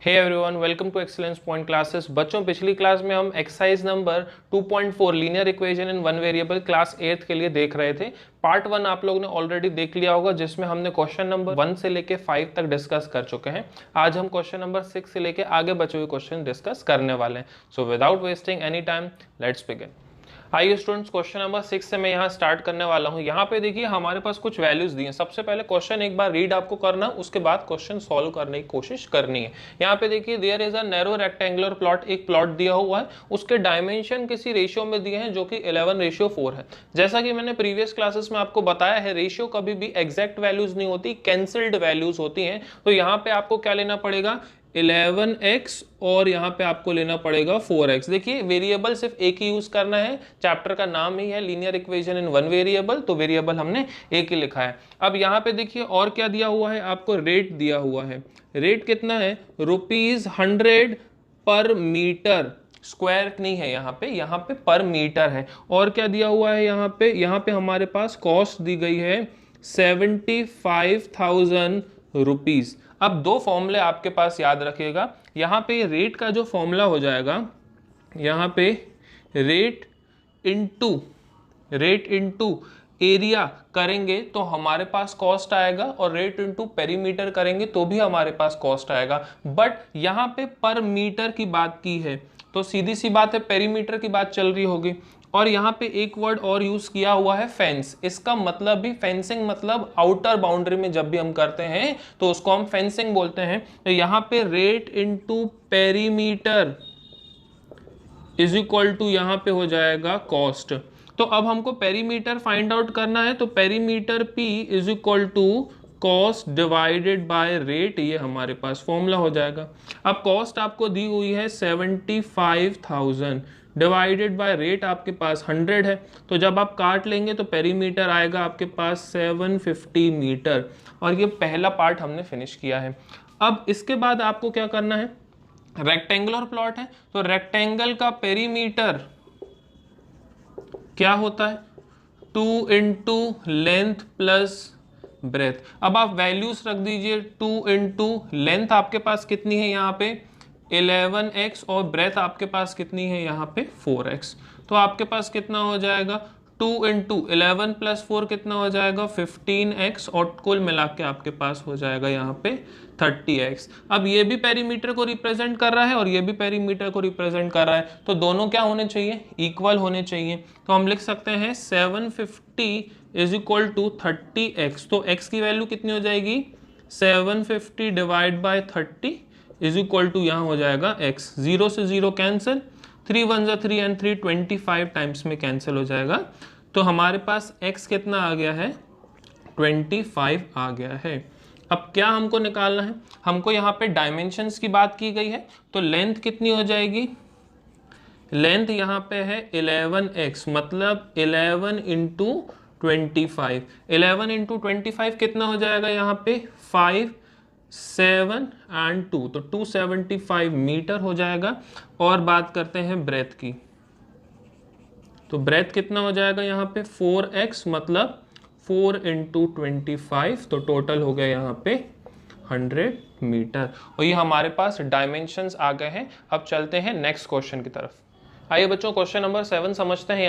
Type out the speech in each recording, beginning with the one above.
Hey everyone, welcome to Excellence Point Classes. बच्चों, पिछली class में हम exercise number 2.4 linear equation in one variable class 8th के लिए देख रहे थे। पार्ट 1 आप लोगों ने ऑलरेडी देख लिया होगा, जिसमें हमने क्वेश्चन नंबर 1 से लेके 5 तक डिस्कस कर चुके हैं। आज हम क्वेश्चन नंबर 6 से लेके आगे बचे हुए क्वेश्चन डिस्कस करने वाले हैं। So without wasting any time, let's begin. आइए स्टूडेंट्स, क्वेश्चन नंबर 6 से मैं यहाँ स्टार्ट करने वाला हूँ। यहाँ पे देखिए हमारे पास कुछ वैल्यूज दी हैं। सबसे पहले क्वेश्चन एक बार रीड आपको करना, उसके बाद क्वेश्चन सॉल्व करने की कोशिश करनी है। यहाँ पे देखिए there is a narrow rectangular plot, एक प्लॉट दिया हुआ है, उसके डायमेंशन किसी रेशियो में दिए हैं जो कि 11:4 है। जैसा कि मैंने प्रीवियस क्लासेस में आपको बताया है, रेशियो कभी भी एग्जैक्ट वैल्यूज नहीं होती, कैंसिल्ड वैल्यूज होती हैं। तो यहाँ पे आपको क्या लेना पड़ेगा, 11x और यहाँ पे आपको लेना पड़ेगा 4x। देखिए वेरिएबल सिर्फ एक ही यूज करना है, चैप्टर का नाम ही है linear equation in one variable, तो वेरिएबल हमने एक ही लिखा है। अब यहाँ पे देखिए और क्या दिया हुआ है, आपको रेट दिया हुआ है। रेट कितना है, ₹100 पर मीटर स्क्वायर नहीं है, यहाँ पे पर मीटर है। और क्या दिया हुआ है यहाँ पे हमारे पास कॉस्ट दी गई है 75,000 रुपीज। अब दो फॉर्मूले आपके पास याद रखिएगा। यहाँ पे रेट का जो फॉर्मूला हो जाएगा, यहाँ पे रेट इनटू एरिया करेंगे तो हमारे पास कॉस्ट आएगा, और रेट इनटू पेरीमीटर करेंगे तो भी हमारे पास कॉस्ट आएगा। बट यहाँ पे पर मीटर की बात की है तो सीधी सी बात है पेरीमीटर की बात चल रही होगी। और यहाँ पे एक वर्ड और यूज किया हुआ है, फेंस। इसका मतलब भी फेंसिंग, मतलब आउटर बाउंड्री में जब भी हम करते हैं तो उसको हम फेंसिंग बोलते हैं। तो यहाँ पे rate into perimeter is equal to यहाँ पे हो जाएगा कॉस्ट। तो अब हमको पेरीमीटर फाइंड आउट करना है, तो perimeter P is equal to cost divided by rate, ये हमारे पास फॉर्मूला हो जाएगा। अब कॉस्ट आपको दी हुई है 75,000 डिवाइडेड बाय रेट आपके पास 100 है, तो जब आप काट लेंगे तो पेरीमीटर आएगा आपके पास 750 मीटर। और ये पहला पार्ट हमने फिनिश किया है। अब इसके बाद आपको क्या करना है, रेक्टेंगुलर प्लॉट है तो रेक्टेंगल का पेरीमीटर क्या होता है, 2 इंटू लेंथ प्लस ब्रेथ। अब आप वैल्यूज रख दीजिए, 2 इंटू लेंथ आपके पास कितनी है यहाँ पे 11x, और ब्रेथ आपके पास कितनी है यहाँ पे 4x। तो आपके पास कितना हो जाएगा, 2 इंटू 11 प्लस 4 कितना हो जाएगा 15x, और कुल मिला के आपके पास हो जाएगा यहाँ पे 30x। अब ये भी पेरीमीटर को रिप्रेजेंट कर रहा है और ये भी पेरीमीटर को रिप्रेजेंट कर रहा है, तो दोनों क्या होने चाहिए, इक्वल होने चाहिए। तो हम लिख सकते हैं 750 इज इक्वल टू 30x। तो x की वैल्यू कितनी हो जाएगी, 750 divide by 30 is equal to यहाँ हो जाएगा x। 0 से 0 कैंसिल, 3 1 जा 3 एंड 3 25 टाइम्स में कैंसिल हो जाएगा। तो हमारे पास x कितना आ गया है, 25 आ गया है। अब क्या हमको निकालना है, हमको यहाँ पे डायमेंशंस की बात की गई है, तो लेंथ कितनी हो जाएगी, लेंथ यहाँ पे है 11x, मतलब 11 इंटू 25। 11 इंटू 25 कितना हो जाएगा यहाँ पे 5 7 एंड 2, तो 275 मीटर हो जाएगा। और बात करते हैं ब्रेथ की, तो ब्रेथ कितना हो जाएगा यहाँ पे 4x, मतलब 4 इंटू 25, तो टोटल हो गया यहाँ पे 100 मीटर। और ये हमारे पास डायमेंशंस आ गए हैं। अब चलते हैं नेक्स्ट क्वेश्चन की तरफ। आइए बच्चों, क्वेश्चन नंबर 7 समझते हैं।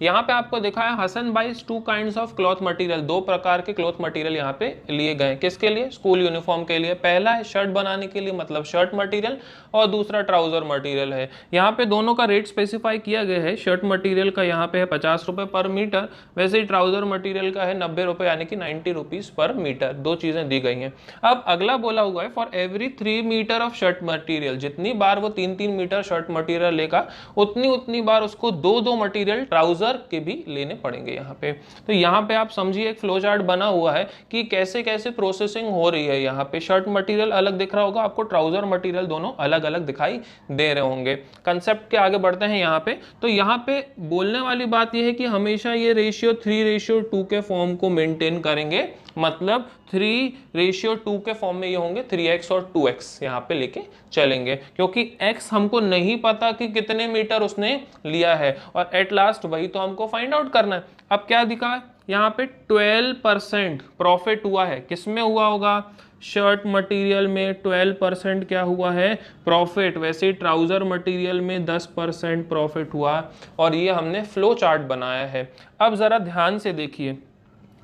यहाँ पे आपको दिखा है Hasan buys 2 kinds of cloth material. दो प्रकार के क्लॉथ मटेरियल यहाँ पे लिए गए। किसके लिए, स्कूल यूनिफॉर्म के लिए। पहला है शर्ट बनाने के लिए, मतलब शर्ट मटेरियल, और दूसरा ट्राउजर मटेरियल है। यहाँ पे दोनों का रेट स्पेसिफाई किया गया है। शर्ट मटेरियल का यहाँ पे है 50 रुपये पर मीटर, वैसे ही ट्राउजर मटेरियल का है 90 रुपये, यानी कि 90 रुपीज पर मीटर। दो चीजें दी गई हैं। अब अगला बोला हुआ है for every 3 metre of shirt material, जितनी बार वो 3-3 मीटर शर्ट मटेरियल लेगा उतनी बार उसको 2-2 मटेरियल ट्राउजर के भी लेने पड़ेंगे यहाँ पे। तो यहाँ पे आप समझिए एक फ्लो चार्ट बना हुआ है कि कैसे कैसे प्रोसेसिंग हो रही है। यहाँ पे शर्ट मटेरियल अलग दिख रहा होगा आपको, ट्राउजर मटेरियल दोनों अलग अलग दिखाई दे रहे होंगे। कंसेप्ट के आगे बढ़ते हैं यहाँ पे। तो यहाँ पे बोलने वाली बात यह है कि हमेशा ये रेशियो 3:2 के फॉर्म को मेंटेन करेंगे, मतलब 3:2 के फॉर्म में ये होंगे, 3x और 2x यहाँ पे लेके चलेंगे, क्योंकि x हमको नहीं पता कि कितने मीटर उसने लिया है, और एट लास्ट वही तो हमको फाइंड आउट करना है। अब क्या दिखा है, यहाँ पे 12% प्रॉफिट हुआ है। किसमें हुआ होगा? शर्ट मटेरियल में 12% क्या हुआ है? प्रॉफिट। वैसे ट्राउज़र मटेरियल में 10% प्रॉफिट हुआ, और ये हमने फ्लो चार्ट बनाया है। अब ज़रा ध्यान से देखिए,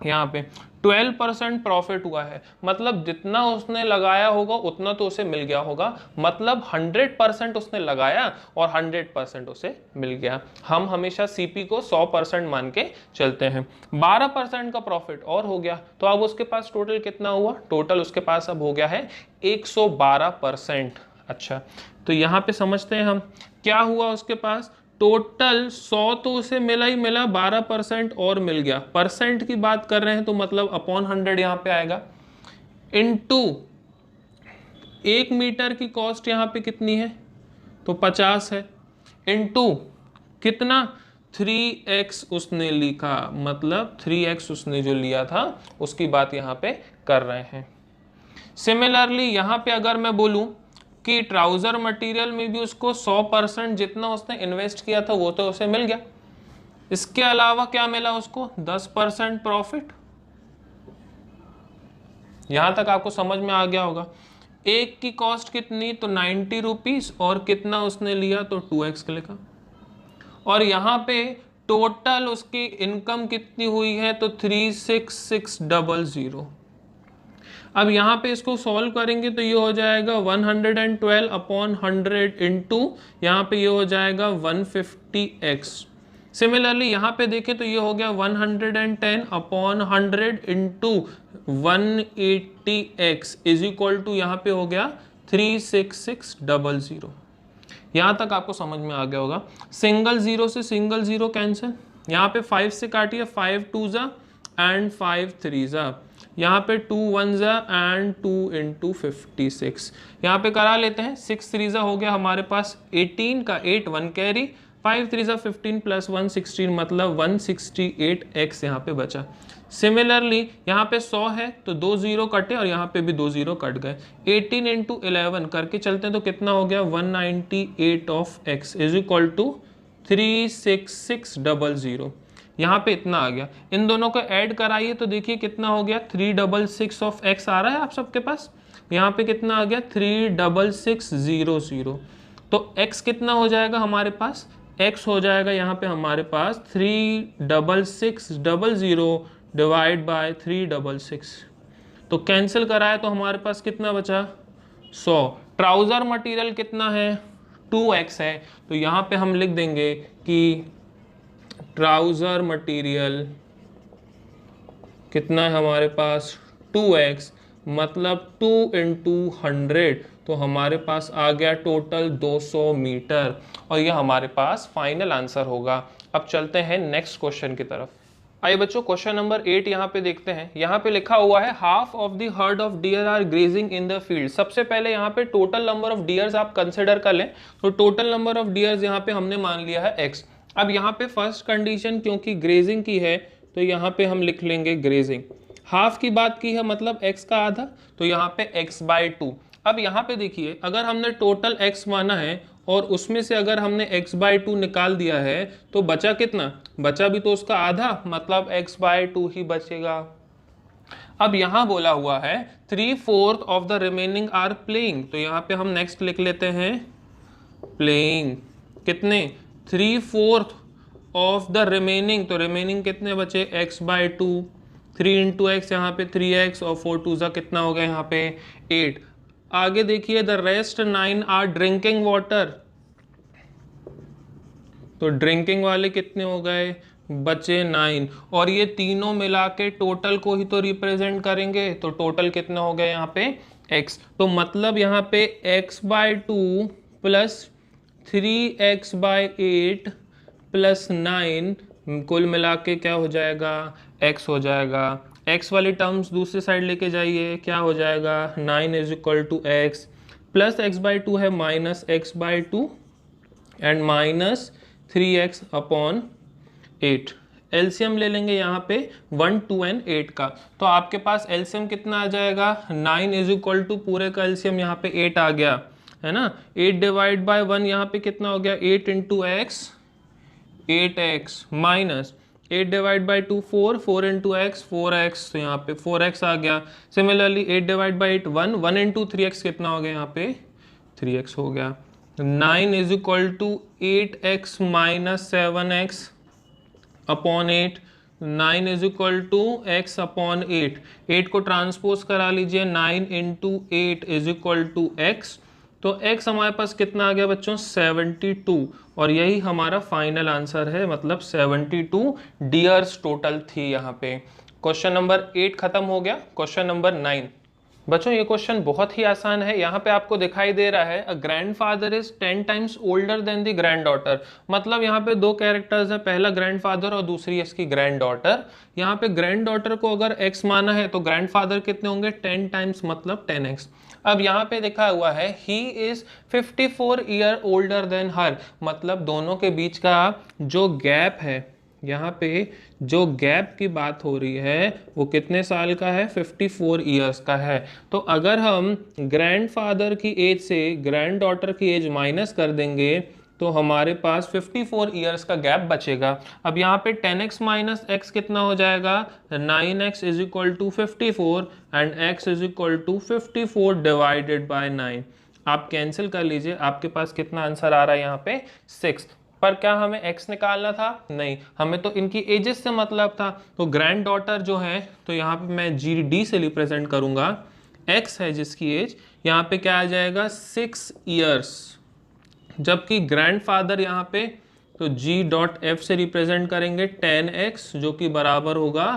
यहाँ पे 12% प्रॉफिट हुआ है, मतलब जितना उसने लगाया होगा उतना तो उसे मिल गया होगा, मतलब 100% उसने लगाया और 100% उसे मिल गया। हम हमेशा सीपी को 100% मान के चलते हैं। 12% का प्रॉफिट और हो गया, तो अब उसके पास टोटल कितना हुआ? टोटल उसके पास अब हो गया है 112%। अच्छा, तो यहाँ पे समझते हैं हम क्या हुआ उसके पास। टोटल 100 तो उसे मिला ही मिला, 12% और मिल गया। परसेंट की बात कर रहे हैं तो मतलब अपॉन 100 यहाँ पे आएगा, इनटू 1 मीटर की कॉस्ट यहाँ पे कितनी है? तो 50 है, इनटू कितना? 3x उसने लिखा, मतलब 3x उसने जो लिया था उसकी बात यहाँ पे कर रहे हैं। सिमिलरली यहाँ पे अगर मैं बोलूँ कि ट्राउजर मटेरियल में भी उसको 100% जितना उसने इन्वेस्ट किया था वो तो उसे मिल गया, इसके अलावा क्या मिला उसको? 10% प्रॉफिट। यहां तक आपको समझ में आ गया होगा। एक की कॉस्ट कितनी? तो 90 रुपीज, और कितना उसने लिया? तो 2x लिखा। और यहाँ पे टोटल उसकी इनकम कितनी हुई है? तो 36600। अब यहाँ पे इसको सॉल्व करेंगे तो ये हो जाएगा 112 अपॉन 100 इंटू यहाँ पे ये हो जाएगा 150x। सिमिलरली यहाँ पे देखें तो ये हो गया 110 upon 100 into 180x is equal to यहाँ पे हो गया 36600। यहाँ तक आपको समझ में आ गया होगा। सिंगल जीरो से सिंगल जीरो कैंसिल, यहाँ पे 5 से काटिए, 5 2 जा एंड 5 3 जा, यहाँ पे 2 1 जा एंड 2 इंटू 56। यहाँ पे करा लेते हैं, 6 3 जा हो गया हमारे पास 18 का 8 1 कैरी, 5 3 जा 15 प्लस 1 16, मतलब 168x यहाँ पे बचा। सिमिलरली यहाँ पे 100 है तो 2 जीरो कटे और यहाँ पे भी 2 जीरो कट गए। 18 इंटू 11 करके चलते हैं तो कितना हो गया? 198 of x is equal to 36600। यहाँ पे इतना आ गया। इन दोनों को ऐड कराइए तो देखिए कितना हो गया? 366 ऑफ x आ रहा है आप सबके पास। यहाँ पे कितना आ गया? 36600। तो x कितना हो जाएगा हमारे पास? x हो जाएगा यहाँ पे हमारे पास 36600 डिवाइड बाय 366। तो कैंसिल कराया तो हमारे पास कितना बचा? 100। ट्राउजर मटेरियल कितना है? 2x है, तो यहाँ पे हम लिख देंगे कि ट्राउजर मटेरियल कितना है हमारे पास? 2x, मतलब 2 इंटू 100, तो हमारे पास आ गया टोटल 200 मीटर, और ये हमारे पास फाइनल आंसर होगा। अब चलते हैं नेक्स्ट क्वेश्चन की तरफ। आइए बच्चों, क्वेश्चन नंबर 8 यहाँ पे देखते हैं। यहाँ पे लिखा हुआ है half of the herd of deer are grazing in the field. सबसे पहले यहाँ पे टोटल नंबर ऑफ डियर्स आप कंसिडर कर लें, तो टोटल नंबर ऑफ डियर्स यहाँ पे हमने मान लिया है x। अब यहाँ पे फर्स्ट कंडीशन क्योंकि ग्रेजिंग की है तो यहाँ पे हम लिख लेंगे ग्रेजिंग। हाफ की बात की है मतलब x का आधा, तो यहाँ पे x/2। अब यहाँ पे देखिए, अगर हमने टोटल x माना है और उसमें से अगर हमने x/2 निकाल दिया है तो बचा कितना? बचा भी तो उसका आधा, मतलब x/2 ही बचेगा। अब यहाँ बोला हुआ है 3/4 of the remaining are playing, तो यहाँ पे हम नेक्स्ट लिख लेते हैं प्लेइंग। कितने? 3/4 ऑफ द रिमेनिंग, तो रिमेनिंग कितने बचे? x/2, 3 इंटू एक्स, यहाँ पे 3x, और 4 2 जा कितना हो गया यहाँ पे? 8। आगे देखिए the rest 9 are drinking water, तो ड्रिंकिंग वाले कितने हो गए? बचे 9, और ये तीनों मिला के टोटल को ही तो रिप्रेजेंट करेंगे, तो टोटल कितना हो गया यहाँ पे? x। तो मतलब यहाँ पे x/2 प्लस 3x/8 प्लस 9 कुल मिला के क्या हो जाएगा? x हो जाएगा। x वाली टर्म्स दूसरी साइड लेके जाइए, क्या हो जाएगा? 9 is equal to x, plus x/2 है minus x/2 and minus 3x upon 8। LCM ले लेंगे यहाँ पे 1 2 एंड 8 का, तो आपके पास एलसीएम कितना आ जाएगा? 9 इज इक्वल टू पूरे का एलसीएम यहाँ पे 8 आ गया है ना। 8 डिवाइड बाय 1 यहाँ पे कितना हो गया? 8 into x 8x minus 8 divide by 2 4, 4 into x 4x, तो यहाँ पे 4x आ गया। Similarly 8 divide by 8 1, 1 into 3x कितना हो गया यहाँ पे 3x हो गया। 9 is equal to 8x minus 7x upon 8, 9 is equal to x upon 8, 8 को ट्रांसपोज करा लीजिए, 9 into 8 is equal to x, तो x हमारे पास कितना आ गया बच्चों 72, और यही हमारा फाइनल आंसर है, मतलब 72 डियर्स टोटल थी यहाँ पे। क्वेश्चन नंबर 8 खत्म हो गया। क्वेश्चन नंबर 9 बच्चों, ये क्वेश्चन बहुत ही आसान है। यहाँ पे आपको दिखाई दे रहा है अ grandfather is 10 times older than the grand daughter, मतलब यहाँ पे दो कैरेक्टर्स हैं, पहला ग्रैंडफादर और दूसरी इसकी ग्रैंड डॉटर। यहाँ पे ग्रैंड डॉटर को अगर x माना है तो ग्रैंडफादर कितने होंगे 10 टाइम्स, मतलब 10x। अब यहाँ पे लिखा हुआ है he is 54 year older than her, मतलब दोनों के बीच का जो गैप है, यहाँ पे जो गैप की बात हो रही है वो कितने साल का है 54 ईयर्स का है। तो अगर हम ग्रैंडफादर की एज से ग्रैंड डॉटर की एज माइनस कर देंगे तो हमारे पास 54 ईयर्स का गैप बचेगा। अब यहाँ पे 10x माइनस एक्स कितना हो जाएगा 9x is equal to 54 and x is equal to 54 divided by 9। आप कैंसिल कर लीजिए, आपके पास कितना आंसर आ रहा है यहाँ पे 6। पर क्या हमें x निकालना था? नहीं, हमें तो इनकी एजेस से मतलब था। तो ग्रैंड डॉटर जो है, तो यहाँ पे मैं GD से रिप्रेजेंट करूंगा, x है जिसकी एज, यहाँ पे क्या आ जाएगा 6 ईयर्स, जबकि ग्रैंडफादर यहाँ पे तो G.F से रिप्रेजेंट करेंगे 10x, जो कि बराबर होगा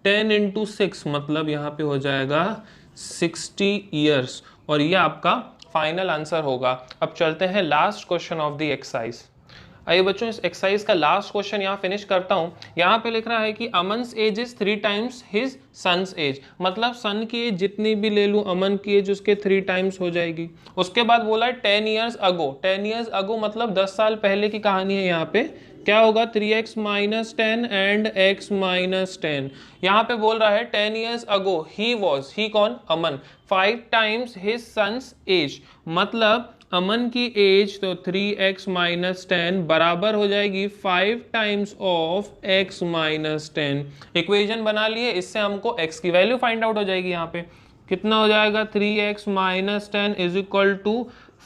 10 इंटू 6, मतलब यहाँ पे हो जाएगा 60 ईयर्स, और ये आपका फाइनल आंसर होगा। अब चलते हैं last question of the exercise. आइए बच्चों, इस एक्सरसाइज का लास्ट क्वेश्चन यहाँ फिनिश करता हूँ। यहाँ पे लिख रहा है कि Aman's age is 3 times his son's age, मतलब सन की एज जितनी भी ले लूँ, अमन की एज उसके 3 टाइम्स हो जाएगी। उसके बाद बोला है 10 ईयर्स अगो, 10 ईयर्स अगो मतलब 10 साल पहले की कहानी है। यहाँ पे क्या होगा 3x minus 10 and x minus 10। यहाँ पे बोल रहा है 10 ईयर्स अगो ही वॉज, ही कौन अमन, 5 टाइम्स हिज सन्स एज, मतलब अमन की एज तो 3x माइनस 10 बराबर हो जाएगी 5 times of x minus 10। Equation बना लिए, इससे हमको x की वैल्यू फाइंड आउट हो जाएगी। यहाँ पे कितना हो जाएगा 3x minus 10 is equal to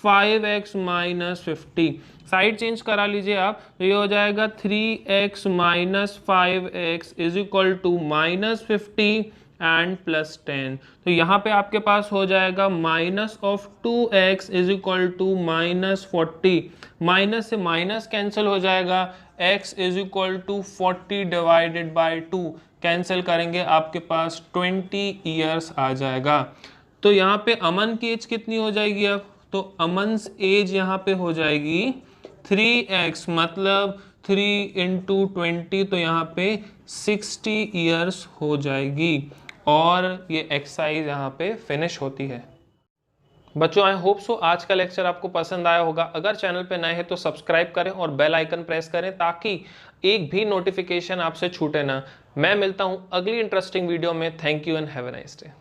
5x minus 50। Side change करा लीजिए आप, तो ये हो जाएगा 3x minus 5x is equal to minus 50 and plus 10। तो यहाँ पे आपके पास हो जाएगा minus of 2x is equal to minus 40, minus से माइनस कैंसिल हो जाएगा, x is equal to 40 divided by 2, cancel करेंगे आपके पास 20 ईयर्स आ जाएगा। तो यहाँ पे अमन की एज कितनी हो जाएगी अब, तो अमन्स एज यहाँ पे हो जाएगी 3x, मतलब 3 इंटू 20, तो यहाँ पे 60 ईयर्स हो जाएगी, और ये एक्सरसाइज यहाँ पे फिनिश होती है। बच्चों आई होप सो आज का लेक्चर आपको पसंद आया होगा। अगर चैनल पे नए हैं तो सब्सक्राइब करें और बेल आइकन प्रेस करें ताकि एक भी नोटिफिकेशन आपसे छूटे ना। मैं मिलता हूँ अगली इंटरेस्टिंग वीडियो में। Thank you and have a nice day.